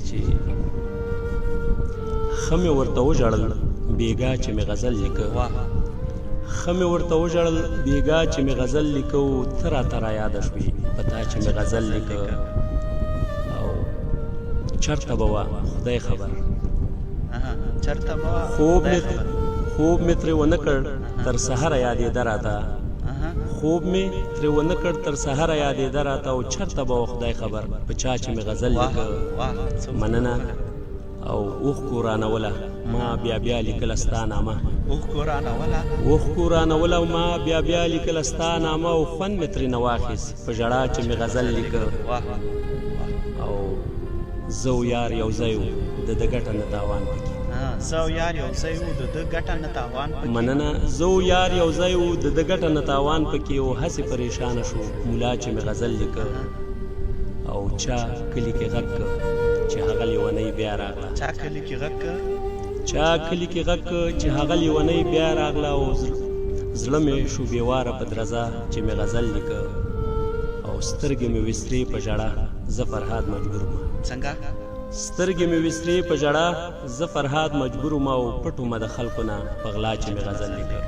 چې ښه مې ورته وژړل بېګا چې مې غزل لیکه ښه مې ورته وژړل بېګا چې مې غزل لیکه او ته راته رایاده شوې په تا چې مې غزل لیکه او چرته به وه خدای خبر خوب مې ترې ونه کړ تر سهره یادېده راته خوب مې ترې ونه کړ تر سهره یادېده راته او چرته به وه خدای خبر په چا چې مې غزل لیکه مننه او اوښکو رانوله ما بیا بیا لیکله ستا نامه اوښکو رانوله ما بیا بیا لیکله ستا نامه او خوند مې ترېنه واخیست په ژړا چې مې غزل لیکه او زه او یار یو ځای وو د ده ګټه نه تاوان پکې مننه زه او یار یو ځای وو د ده ګټه نه تاوان پکې او هسې پریشانه شو ملا چې مې غزل لیکه او چا کلي کې غږ که چې هغه لیونۍ بیا راغله چا کلي کې غږ که چې هغه لیونۍ بیا راغله او زړه مې شو بېواره په درزه چې مې غزل لیکه او سترګې مې وسرې په ژړا زه فرهاد مجبور وم سترګې مې وسرې په ژړا زه فرهاد مجبور وم او پټ ومه د خلکو نه په غلا چې مې غزل لیکه